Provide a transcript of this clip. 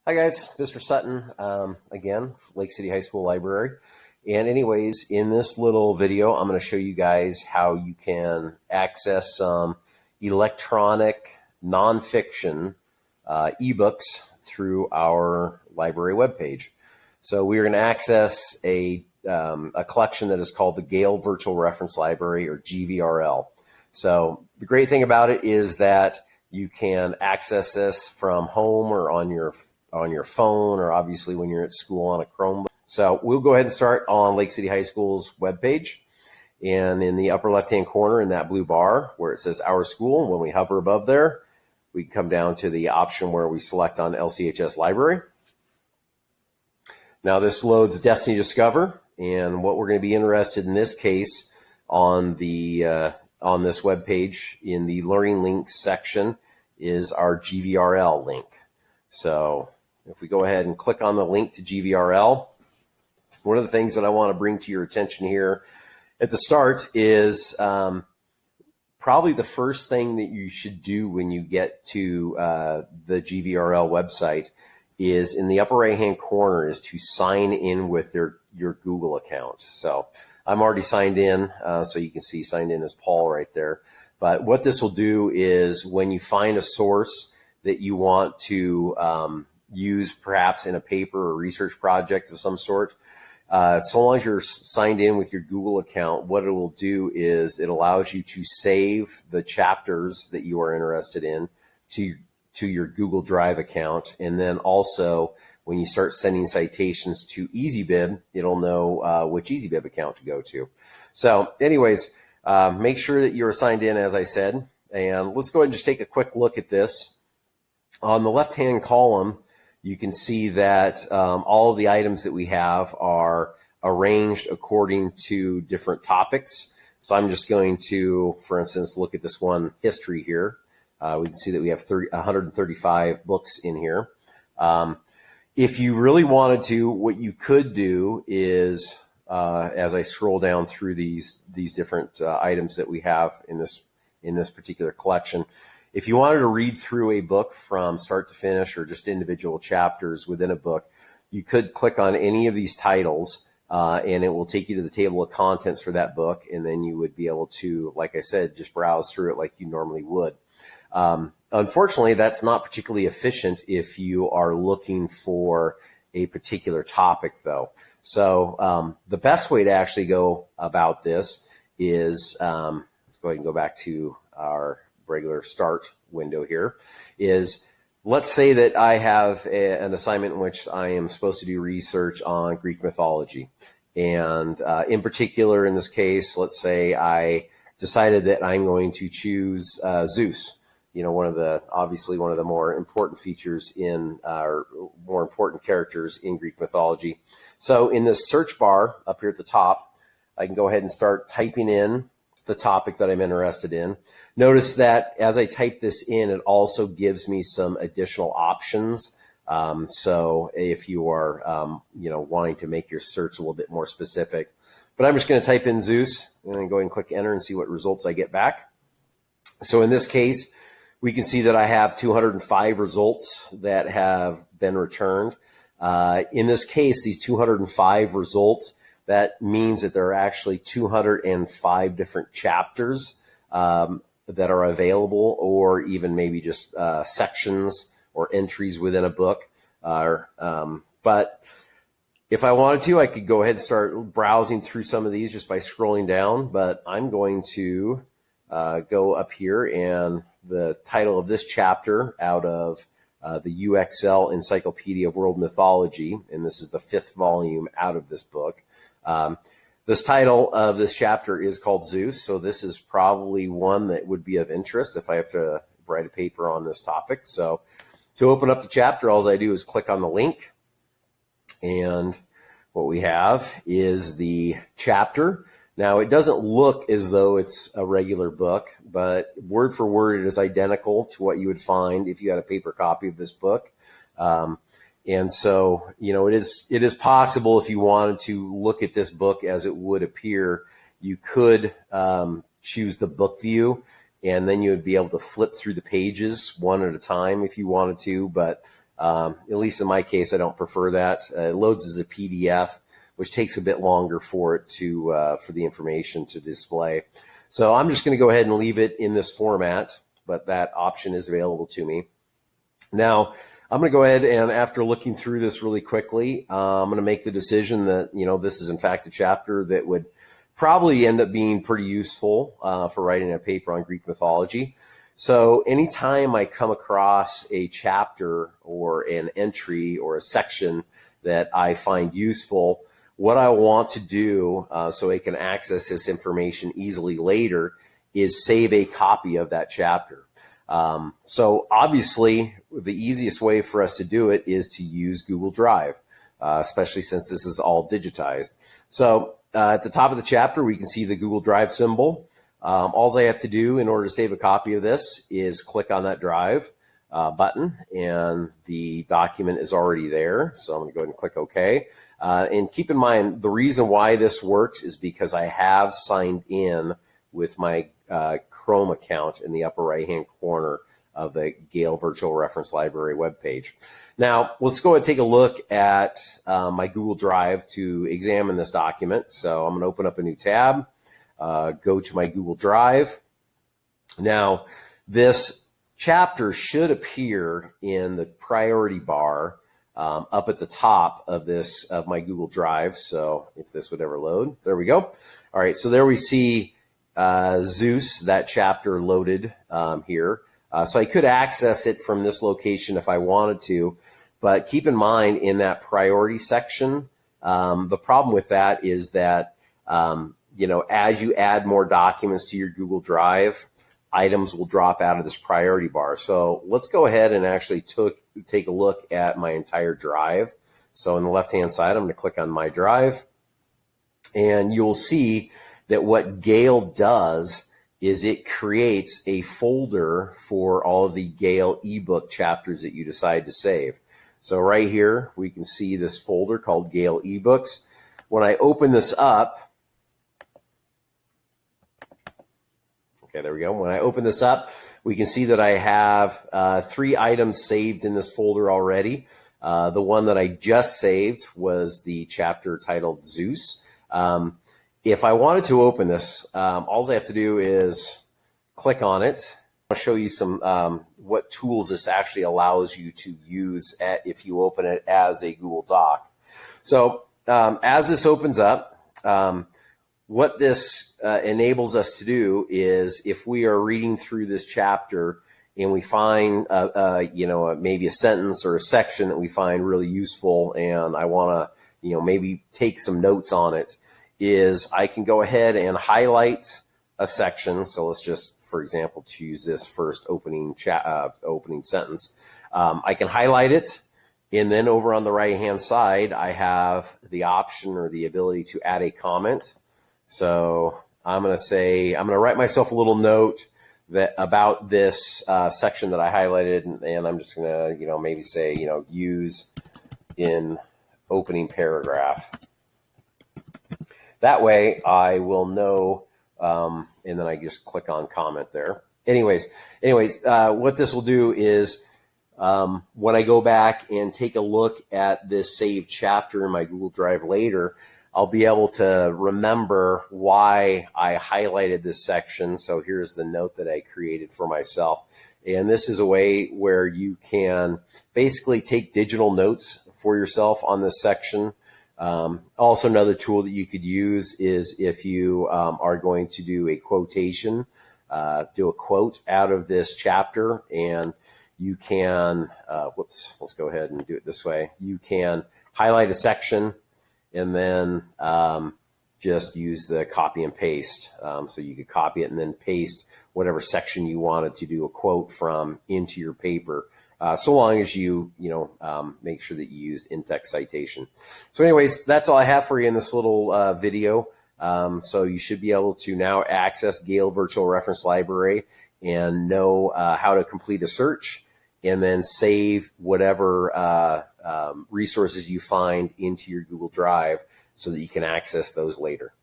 Hi guys, Mr. Sutton again, Lake City High School Library. And anyways, in this little video, I'm going to show you guys how you can access some electronic nonfiction ebooks through our library webpage. So we're going to access a collection that is called the Gale Virtual Reference Library, or GVRL. So the great thing about it is that you can access this from home or on your phone, or obviously when you're at school on a Chromebook. So we'll go ahead and start on Lake City High School's webpage. And in the upper left-hand corner in that blue bar where it says Our School, when we hover above there, we come down to the option where we select on LCHS Library. Now this loads Destiny Discover, and what we're going to be interested in this case on this webpage in the Learning Links section is our GVRL link. So if we go ahead and click on the link to GVRL, one of the things that I want to bring to your attention here at the start is probably the first thing that you should do when you get to the GVRL website is in the upper right-hand corner is to sign in with your Google account. So I'm already signed in, so you can see signed in as Paul right there. But what this will do is when you find a source that you want to use perhaps in a paper or research project of some sort, so long as you're signed in with your Google account, what it will do is it allows you to save the chapters that you are interested in to your Google Drive account. And then also when you start sending citations to EasyBib, it'll know which EasyBib account to go to. So anyways, make sure that you're signed in, as I said. And let's go ahead and just take a quick look at this. On the left-hand column, you can see that all of the items that we have are arranged according to different topics. So I'm just going to, for instance, look at this one, history here. We can see that we have 135 books in here. If you really wanted to, what you could do is, as I scroll down through these different items that we have in this particular collection, if you wanted to read through a book from start to finish or just individual chapters within a book, you could click on any of these titles and it will take you to the table of contents for that book. And then you would be able to, like I said, just browse through it like you normally would. Unfortunately, that's not particularly efficient if you are looking for a particular topic, though. So the best way to actually go about this is, let's go ahead and go back to our regular start window here, is let's say that I have an assignment in which I am supposed to do research on Greek mythology. And in particular, in this case, let's say I decided that I'm going to choose Zeus. You know, obviously one of the more important features or more important characters in Greek mythology. So in this search bar up here at the top, I can go ahead and start typing in the topic that I'm interested in. Notice that as I type this in, it also gives me some additional options. So if you are, wanting to make your search a little bit more specific, but I'm just going to type in Zeus and then go ahead and click enter and see what results I get back. So in this case, we can see that I have 205 results that have been returned. In this case, these 205 results, that means that there are actually 205 different chapters that are available, or even maybe just sections or entries within a book. But if I wanted to, I could go ahead and start browsing through some of these just by scrolling down. But I'm going to go up here, and the title of this chapter out of the UXL Encyclopedia of World Mythology, and this is the 5th volume out of this book. This title of this chapter is called Zeus, so this is probably one that would be of interest if I have to write a paper on this topic. So to open up the chapter, all I do is click on the link, and what we have is the chapter. Now, it doesn't look as though it's a regular book, but word for word, it is identical to what you would find if you had a paper copy of this book. And so, it is possible, if you wanted to look at this book as it would appear, you could choose the book view, and then you would be able to flip through the pages one at a time if you wanted to. But At least in my case, I don't prefer that. It loads as a PDF, which takes a bit longer for it to for the information to display. So I'm just going to go ahead and leave it in this format, but that option is available to me. Now, I'm going to go ahead and, after looking through this really quickly, I'm going to make the decision that, this is in fact a chapter that would probably end up being pretty useful for writing a paper on Greek mythology. So anytime I come across a chapter or an entry or a section that I find useful, what I want to do so I can access this information easily later is save a copy of that chapter. So obviously, the easiest way for us to do it is to use Google Drive, especially since this is all digitized. So at the top of the chapter, we can see the Google Drive symbol. All I have to do in order to save a copy of this is click on that Drive button, and the document is already there. So I'm going to go ahead and click OK. And keep in mind, the reason why this works is because I have signed in with my Chrome account in the upper right-hand corner of the Gale Virtual Reference Library webpage. Now, let's go ahead and take a look at my Google Drive to examine this document. So I'm going to open up a new tab, go to my Google Drive. Now, this chapter should appear in the priority bar up at the top of my Google Drive. So if this would ever load, there we go. All right, so there we see Zeus, that chapter loaded here. So I could access it from this location if I wanted to, but keep in mind, in that priority section, the problem with that is that, as you add more documents to your Google Drive, items will drop out of this priority bar. So let's go ahead and actually take a look at my entire drive. So on the left-hand side, I'm going to click on My Drive, and you'll see that what Gale does is it creates a folder for all of the Gale ebook chapters that you decide to save. So right here, we can see this folder called Gale eBooks. When I open this up, okay, there we go. When I open this up, we can see that I have 3 items saved in this folder already. The one that I just saved was the chapter titled Zeus. If I wanted to open this, all I have to do is click on it. I'll show you some what tools this actually allows you to use if you open it as a Google Doc. So as this opens up, what this enables us to do is, if we are reading through this chapter and we find maybe a sentence or a section that we find really useful, and I want to maybe take some notes on it, is I can go ahead and highlight a section. So let's just, for example, choose this first opening sentence. I can highlight it, and then over on the right-hand side, I have the option or the ability to add a comment. So I'm going to write myself a little note about this section that I highlighted, and I'm just going to, maybe say, use in opening paragraph. That way I will know, and then I just click on comment there. Anyways, what this will do is, when I go back and take a look at this saved chapter in my Google Drive later, I'll be able to remember why I highlighted this section. So here's the note that I created for myself. And this is a way where you can basically take digital notes for yourself on this section. Also, another tool that you could use is if you are going to do a quotation, do a quote out of this chapter, and you can, let's go ahead and do it this way. You can highlight a section and then just use the copy and paste. So you could copy it and then paste whatever section you wanted to do a quote from into your paper. So long as you make sure that you use in-text citation. So anyways, that's all I have for you in this little video. So you should be able to now access Gale Virtual Reference Library and know how to complete a search, and then save whatever resources you find into your Google Drive so that you can access those later.